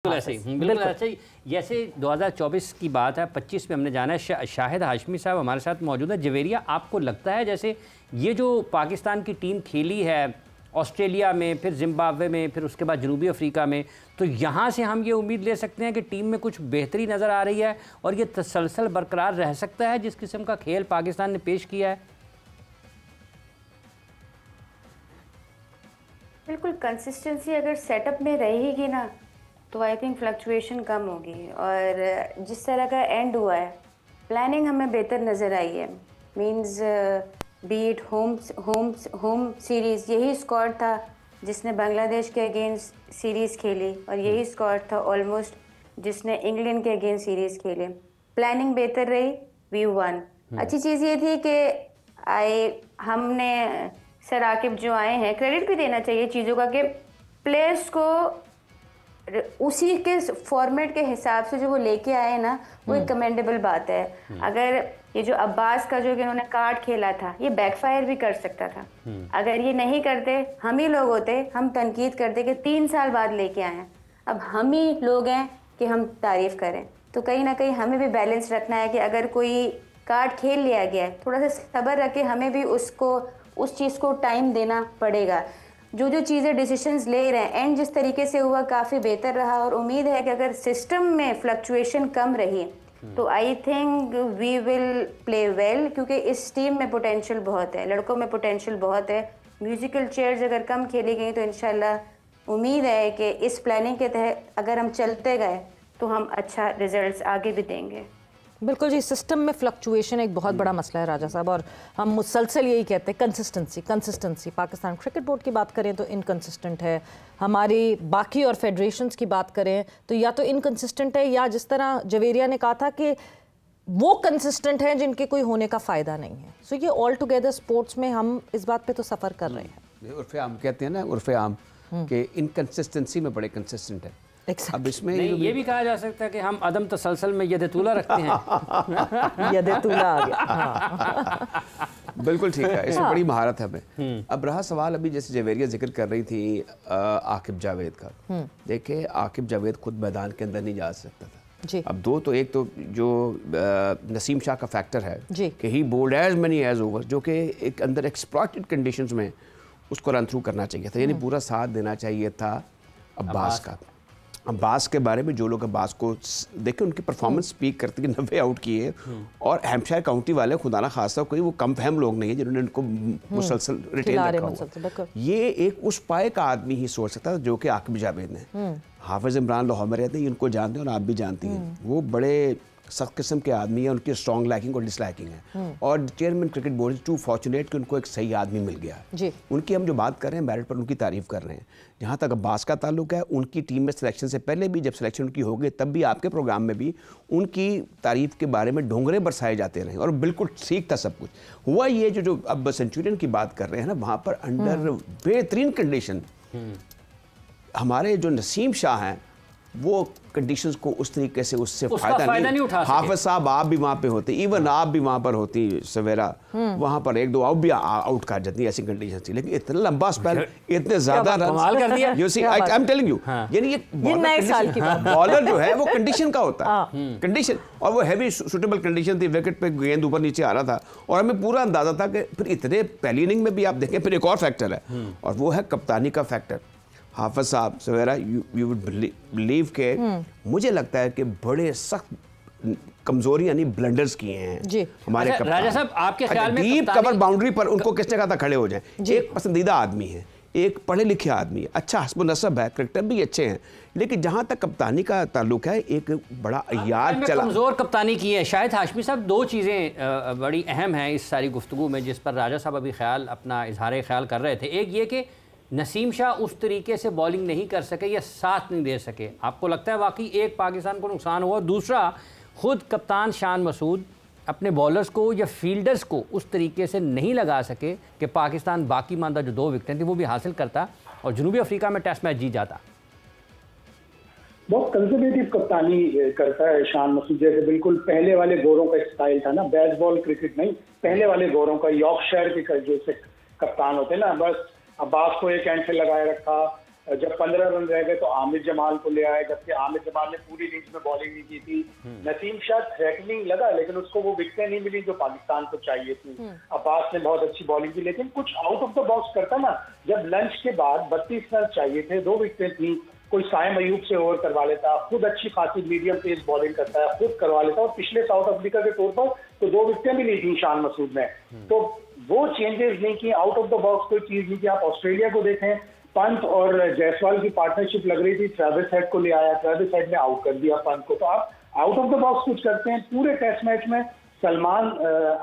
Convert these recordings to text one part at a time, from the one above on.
बिल्कुल ऐसे ही, बिल्कुल ऐसे ही। जैसे 2024 की बात है, 25 में हमने जाना है। शाहिद हाशमी साहब हमारे साथ मौजूद है। जवेरिया, आपको लगता है जैसे ये जो पाकिस्तान की टीम खेली है ऑस्ट्रेलिया में, फिर जिम्बाब्वे में, फिर उसके बाद जनूबी अफ्रीका में, तो यहाँ से हम ये उम्मीद ले सकते हैं कि टीम में कुछ बेहतरी नज़र आ रही है और ये तसलसल बरकरार रह सकता है जिस किस्म का खेल पाकिस्तान ने पेश किया है? बिल्कुल, कंसिस्टेंसी अगर सेटअप में रहेगी ना तो आई थिंक फ्लक्चुएशन कम होगी। और जिस तरह का एंड हुआ है, प्लानिंग हमें बेहतर नज़र आई है। मींस बीट होम सीरीज़, यही स्क्वाड था जिसने बांग्लादेश के अगेंस्ट सीरीज़ खेली और यही स्क्वाड था ऑलमोस्ट जिसने इंग्लैंड के अगेंस्ट सीरीज़ खेले। प्लानिंग बेहतर रही, वी वन। अच्छी चीज़ ये थी कि हमने सर आकिब जो आए हैं, क्रेडिट भी देना चाहिए चीज़ों का कि प्लेयर्स को उसी के फॉर्मेट के हिसाब से जो वो लेके आए ना, वो एक कमेंडेबल बात है। अगर ये जो अब्बास का जो इन्होंने कार्ड खेला था, ये बैकफायर भी कर सकता था। अगर ये नहीं करते, हम ही लोग होते, हम तनकीद करते कि 3 साल बाद लेके आए हैं। अब हम ही लोग हैं कि हम तारीफ करें, तो कहीं ना कहीं हमें भी बैलेंस रखना है कि अगर कोई कार्ड खेल लिया गया है, थोड़ा सा सब्र रखे, हमें भी उस चीज़ को टाइम देना पड़ेगा। जो चीज़ें डिसीजंस ले रहे हैं, एंड जिस तरीके से हुआ काफ़ी बेहतर रहा और उम्मीद है कि अगर सिस्टम में फ्लक्चुएशन कम रही तो I think we will play well, क्योंकि इस टीम में पोटेंशियल बहुत है, लड़कों में पोटेंशियल बहुत है। म्यूजिकल चेयर्स अगर कम खेली गई तो इंशाल्लाह उम्मीद है कि इस प्लानिंग के तहत अगर हम चलते गए तो हम अच्छा रिजल्ट्स आगे भी देंगे। बिल्कुल जी, सिस्टम में फ्लक्चुएशन एक बहुत बड़ा मसला है राजा साहब, और हम मुसलसल यही कहते हैं कंसिस्टेंसी। पाकिस्तान क्रिकेट बोर्ड की बात करें तो इनकंसिस्टेंट है, हमारी बाकी और फेडरेशंस की बात करें तो या तो इनकंसिस्टेंट है, या जिस तरह जवेरिया ने कहा था कि वो कंसिस्टेंट हैं जिनके कोई होने का फ़ायदा नहीं है। सो ये ऑल टुगेदर स्पोर्ट्स में हम इस बात पे तो सफ़र कर रहे हैं। उर्फ़े आम कहते हैं ना, उर्फ़े आम के इनकंसिस्टेंसी में बड़े कंसिस्टेंट है। अब इसमें ये भी कहा जा सकता है कि हम अदम तसलसल में यदतूला रखते हैं। यदतूला आ गया। बिल्कुल ठीक है, इसमें बड़ी महारत है हमें। अब रहा सवाल, अभी जैसे जवेरिया जिक्र कर रही थी आकिब जावेद का। देखिए, आकिब जावेद खुद मैदान के अंदर नहीं जा सकता था जी। अब एक तो जो नसीम शाह का फैक्टर है कि he bowled as many as over, जो कि एक अंदर एक्सप्लॉइटेड कंडीशंस में उसको रन थ्रू करना चाहिए था, यानी पूरा साथ देना चाहिए था अब्बास का। अब्बास के बारे में जो लोग अब्बास को देखें, उनकी परफॉर्मेंस स्पीक करती है। 90 आउट किए, और हैम्पशायर काउंटी वाले खुदा ना खासा कोई वो कम फहम लोग नहीं है जिन्होंने उनको मुसलसल रिटेन रखा हुआ। ये एक उस पाए का आदमी ही सोच सकता था जो कि आकिब जावेद ने। हाफिज इमरान लाहौर में रहते हैं, उनको जानते हैं और आप भी जानती हैं, वो बड़े सख्त किस्म के आदमी है, उनकी स्ट्रॉन्ग लाइकिंग और डिसलाइकिंग है। और chairman cricket board is too fortunate कि उनको एक सही आदमी मिल गया जी। उनकी हम जो बात कर रहे हैं मेरिट पर, उनकी तारीफ कर रहे हैं। जहाँ तक अब्बास का ताल्लुक है, उनकी टीम में सिलेक्शन से पहले भी, जब सिलेक्शन उनकी हो गई तब भी आपके प्रोग्राम में भी उनकी तारीफ के बारे में ढोंगरे बरसाए जाते रहे, और बिल्कुल ठीक था सब कुछ। हुआ ये जो अब सेंचुरियन की बात कर रहे हैं ना, वहाँ पर अंडर बेहतरीन कंडीशन हमारे जो नसीम शाह हैं, वो कंडीशंस को उस तरीके से उससे फायदा नहीं उठा सके। हाफिज साहब आप भी वहाँ पे होते, इवन आप भी वहाँ पर होती, सवेरा वहाँ पर 1-2 आउट भी आउट कर जाती, ऐसी कंडीशन थी। लेकिन इतना लंबा स्पेल, इतने ज्यादा रन कर दिया, you see I am telling you, यानी ये बॉलर जो है वो कंडीशन का होता है, कंडीशन, और वो हैवी सुटेबल कंडीशन थी। विकेट पे गेंद ऊपर नीचे आ रहा था और हमें पूरा अंदाजा था कि फिर इतने पहली इनिंग में भी आप देखें, फिर एक और फैक्टर है और वो है कप्तानी का फैक्टर। हाफिज साहब सवेरा, यू वुड बिलीव के मुझे लगता है कि बड़े सख्त कमजोरी यानी ब्लंडर्स किए हैं जी हमारे कप्तान। राजा साहब, आपके ख्याल में डीप कवर बाउंड्री पर उनको किसने कहा था खड़े हो जाएं? एक पसंदीदा आदमी है, एक पढ़े लिखे आदमी है, अच्छा हस्ब नसब है, क्रिकेटर भी अच्छे हैं, लेकिन जहां तक कप्तानी का ताल्लुक है, एक बड़ा अयाद चला, कमजोर कप्तानी की है। शायद हाशमी साहब, 2 चीज़ें बड़ी अहम हैं इस सारी गुफ्तगू में, जिस पर राजा साहब अभी अपना इजहार ख्याल कर रहे थे। एक ये कि नसीम शाह उस तरीके से बॉलिंग नहीं कर सके या साथ नहीं दे सके, आपको लगता है वाकई एक पाकिस्तान को नुकसान हुआ? दूसरा, खुद कप्तान शान मसूद अपने बॉलर्स को या फील्डर्स को उस तरीके से नहीं लगा सके कि पाकिस्तान बाकी मानदा जो 2 विकेटें थी वो भी हासिल करता और जनूबी अफ्रीका में टेस्ट मैच जीत जाता। बहुत कंजर्वेटिव कप्तानी करता है शान मसूद, जैसे बिल्कुल पहले वाले गोरों का स्टाइल था ना, बेसबॉल क्रिकेट नहीं, पहले वाले गोरों का, यॉर्कशायर के जैसे कप्तान होते ना, बस अब्बास को एक एंड से लगाए रखा, जब 15 रन रह गए तो आमिर जमाल को ले आए, जबकि आमिर जमाल ने पूरी इनिंग्स में बॉलिंग नहीं की थी। नसीम शाह थ्रेटनिंग लगा, लेकिन उसको वो विकेटें नहीं मिली जो पाकिस्तान को चाहिए थी। अब्बास ने बहुत अच्छी बॉलिंग की, लेकिन कुछ आउट ऑफ द बॉक्स करता ना। जब लंच के बाद 32 रन चाहिए थे, 2 विकेटें थी, कोई साइम अयूब से ओवर करवा लेता, खुद अच्छी खासी मीडियम पेस बॉलिंग करता है, खुद करवा लेता। और पिछले साउथ अफ्रीका के तौर पर तो 2 विकेटें भी ली थी शान मसूद ने, तो वो चेंजेस नहीं की, आउट ऑफ द बॉक्स कोई चीज नहीं की। आप ऑस्ट्रेलिया को देखें, पंत और जायसवाल की पार्टनरशिप लग रही थी, ट्रेविस हेड को ले आया, ट्रेविस हेड ने आउट कर दिया पंत को। तो आप आउट ऑफ द बॉक्स कुछ करते हैं। पूरे टेस्ट मैच में सलमान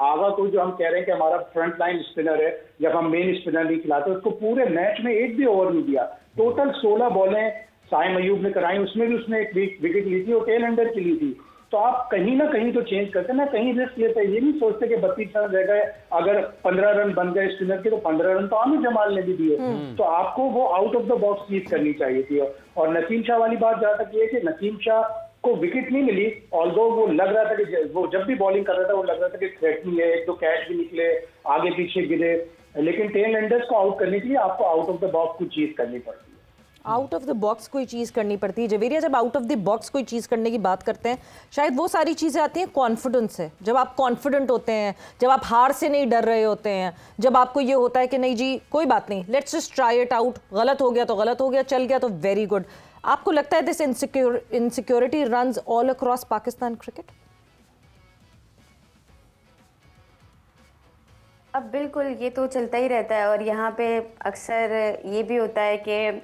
आगा को, जो हम कह रहे हैं कि हमारा फ्रंट लाइन स्पिनर है, जब हम मेन स्पिनर नहीं खिलाते, उसको पूरे मैच में एक भी ओवर नहीं दिया। टोटल 16 बॉलें साइम अयूब ने कराई, उसमें भी उसने एक विकेट ली थी और टेल एंडर की ली थी। तो आप कहीं ना कहीं तो चेंज करते ना, कहीं रिस्क लेते हैं। ये नहीं सोचते कि 32 रन रह गए, अगर 15 रन बन गए स्पिनर के तो 15 रन तो आमिर जमाल ने भी दिए। तो आपको वो आउट ऑफ द बॉक्स चीज करनी चाहिए थी। और नसीम शाह वाली बात जहां तक ये कि नसीम शाह को विकेट नहीं मिली, ऑल्दो वो लग रहा था कि वो जब भी बॉलिंग कर रहा था वो लग रहा था कि थ्रेटनिंग है, 1-2 कैच भी निकले, आगे पीछे गिरे, लेकिन टेल एंडर्स को आउट करने के लिए आपको आउट ऑफ द बॉक्स कुछ चीज करनी पड़ती है। आउट ऑफ द बॉक्स कोई चीज़ करनी पड़ती है। जवेरिया, जब आउट ऑफ द बॉक्स कोई चीज़ करने की बात करते हैं, शायद वो सारी चीज़ें आती हैं कॉन्फिडेंस से। जब आप कॉन्फिडेंट होते हैं, जब आप हार से नहीं डर रहे होते हैं, जब आपको ये होता है कि नहीं जी कोई बात नहीं, let's just try it out, गलत हो गया तो गलत हो गया, चल गया तो वेरी गुड। आपको लगता है this insecurity runs all across Pakistan cricket? अब बिल्कुल ये तो चलता ही रहता है, और यहाँ पे अक्सर ये भी होता है कि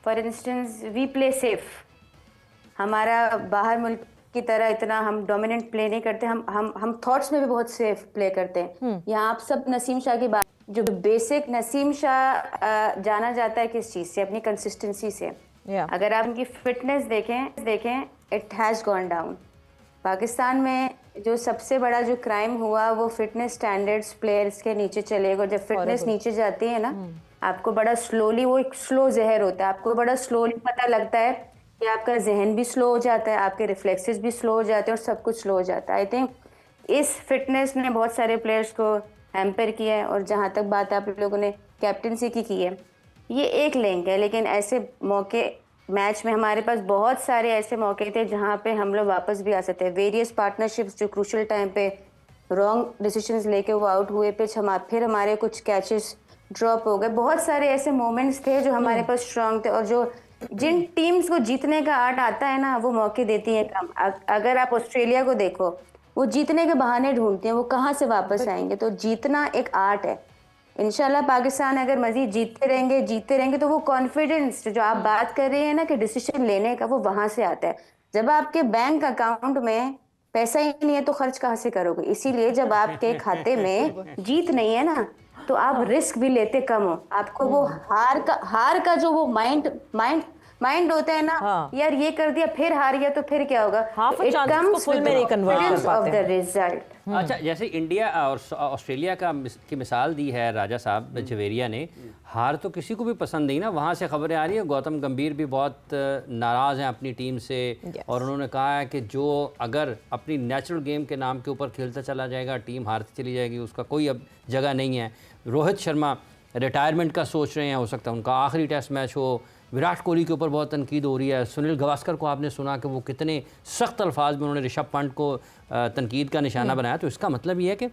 for instance we play safe. हमारा बाहर मुल्क की तरह इतना हम डोमिनेंट प्ले नहीं करते, हम थॉट्स में भी बहुत सेफ प्ले करते हैं। यहाँ आप सब नसीम शाह की बात, जो बेसिक नसीम शाह जाना जाता है किस चीज़ से? अपनी कंसिस्टेंसी से। अगर आप उनकी फिटनेस देखें it has gone down. Pakistan में जो सबसे बड़ा जो क्राइम हुआ वो फिटनेस स्टैंडर्ड्स प्लेयर्स के नीचे चले गए। जब फिटनेस नीचे जाती है ना, आपको बड़ा स्लोली, वो एक स्लो जहर होता है, आपको बड़ा स्लोली पता लगता है कि आपका जहन भी स्लो हो जाता है, आपके रिफ्लेक्सेस भी स्लो हो जाते हैं और सब कुछ स्लो हो जाता है। आई थिंक इस फिटनेस ने बहुत सारे प्लेयर्स को हैम्पर किया है। और जहाँ तक बात आप लोगों ने कैप्टनसी की है, ये एक लिंक है, लेकिन ऐसे मौके मैच में हमारे पास बहुत सारे ऐसे मौके थे जहाँ पे हम लोग वापस भी आ सकते हैं। वेरियस पार्टनरशिप्स जो क्रूशल टाइम पे रॉन्ग डिसीजंस लेके वो आउट हुए, पिच फिर हमारे कुछ कैचेस ड्रॉप हो गए। बहुत सारे ऐसे मोमेंट्स थे जो हमारे पास स्ट्रांग थे, और जो जिन टीम्स को जीतने का आर्ट आता है ना, वो मौके देती हैं कम। अगर आप ऑस्ट्रेलिया को देखो, वो जीतने के बहाने ढूंढते हैं, वो कहाँ से वापस आएंगे। तो जीतना एक आर्ट है। इंशाल्लाह पाकिस्तान अगर मजीद जीतते रहेंगे तो वो कॉन्फिडेंस जो आप बात कर रहे हैं ना कि डिसीजन लेने का, वो वहां से आता है। जब आपके बैंक अकाउंट में पैसा ही नहीं है तो खर्च कहाँ से करोगे? इसीलिए जब आपके खाते में जीत नहीं है ना, तो आप रिस्क भी लेते कम हो। आपको वो हार का जो वो माइंड होता है ना, यार ये कर दिया फिर हार गया तो फिर क्या होगा, it comes with the confidence of the result. अच्छा, जैसे इंडिया और ऑस्ट्रेलिया की मिसाल दी है राजा साहब जवेरिया ने, हार तो किसी को भी पसंद नहीं ना। वहाँ से खबरें आ रही है गौतम गंभीर भी बहुत नाराज़ हैं अपनी टीम से, और उन्होंने कहा है कि जो अगर अपनी नेचुरल गेम के नाम के ऊपर खेलता चला जाएगा, टीम हारती चली जाएगी, उसका कोई अब जगह नहीं है। रोहित शर्मा रिटायरमेंट का सोच रहे हैं, हो सकता है उनका आखिरी टेस्ट मैच हो। विराट कोहली के ऊपर बहुत तनकीद हो रही है। सुनील गावस्कर को आपने सुना कि वो कितने सख्त अल्फाज में उन्होंने ऋषभ पंत को तनकीद का निशाना बनाया। तो इसका मतलब ये है कि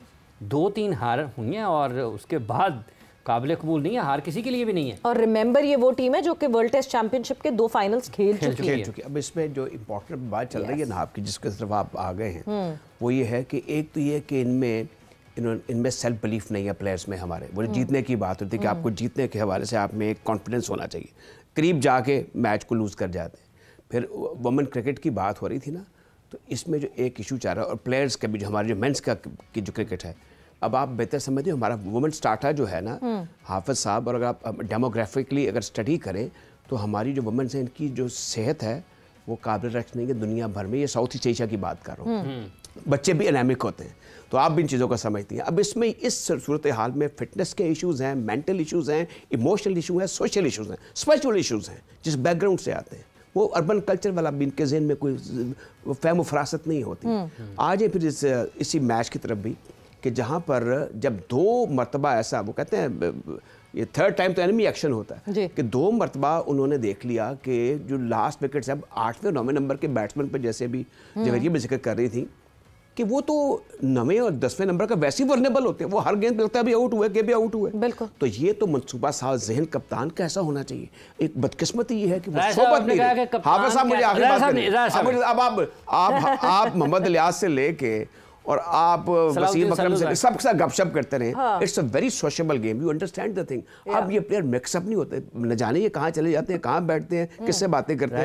2-3 हार हुई हैं और उसके बाद काबिल कबूल नहीं है, हार किसी के लिए भी नहीं है। और रिमेंबर ये वो टीम है जो कि वर्ल्ड टेस्ट चैंपियनशिप के 2 फाइनल्स खेल चुकी है। अब इसमें जो इम्पोर्टेंट बात चल रही है ना आपकी, जिसके तरफ आप आ गए हैं, वो ये है कि एक तो ये कि इनमें सेल्फ बिलीफ नहीं है प्लेयर्स में हमारे। वो जीतने की बात होती है कि आपको जीतने के हवाले से आप में एक कॉन्फिडेंस होना चाहिए, करीब जाके मैच को लूज़ कर जाते हैं। फिर वुमेन क्रिकेट की बात हो रही थी ना, तो इसमें जो एक इशू चाह रहा है, और प्लेयर्स का भी जो हमारे जो मेंस का की जो क्रिकेट है, अब आप बेहतर समझते हो हमारा वुमेन स्टार्टर जो है ना हाफिज साहब, और अगर आप डेमोग्राफिकली अगर स्टडी करें तो हमारी जो वुमेन्स हैं इनकी जो सेहत है वो काबिल रखने की दुनिया भर में, ये साउथ ईस्ट एशिया की बात कर रहा हूँ, बच्चे भी एनेमिक होते हैं। तो आप भी इन चीज़ों को समझती हैं। अब इसमें इस सूरत हाल में फिटनेस के इश्यूज़ हैं, मेंटल इश्यूज़ हैं, इमोशनल इशू हैं, सोशल इश्यूज़ हैं, स्पिरिचुअल इश्यूज़ हैं, जिस बैकग्राउंड से आते हैं। वो अर्बन कल्चर वाला भी इनके जहन में कोई फहम फरासत नहीं होती। आज फिर इसी मैच की तरफ भी कि जहाँ पर जब 2 मरतबा ऐसा वो कहते हैं ये थर्ड टाइम तो एनिमी एक्शन होता है जी। कि 2 मरतबा उन्होंने देख लिया कि जो लास्ट विकेट है 8वें और 9वें नंबर के बैट्समैन पर, जैसे भी जवेरिया भी जिक्र कर रही थी कि वो तो 9वें और 10वें नंबर का वैसे ही वल्नरेबल होते हैं, वो हर गेंद पे लगता है अभी आउट हुए के भी आउट हुए। बिल्कुल। तो ये तो मनसूबा साज जहन कप्तान का ऐसा होना चाहिए। एक बदकिस्मती ये है कि वो राय सोबत साहब ने नहीं कहा रही। कि कप्तान हाफिज साहब मुझे क्या- आखिरी राय बात साहब करें। ने- राय साहब अब आप मोहम्मद इलियास से लेके और आप वसीम अकरम से सबके साथ गपशप करते रहे। It's a very sociable game, you understand the thing. अब ये प्लेयर मिक्सअप नहीं होते, न जाने ये कहाँ चले जाते हैं, कहाँ बैठते हैं, किससे बातें करते हैं।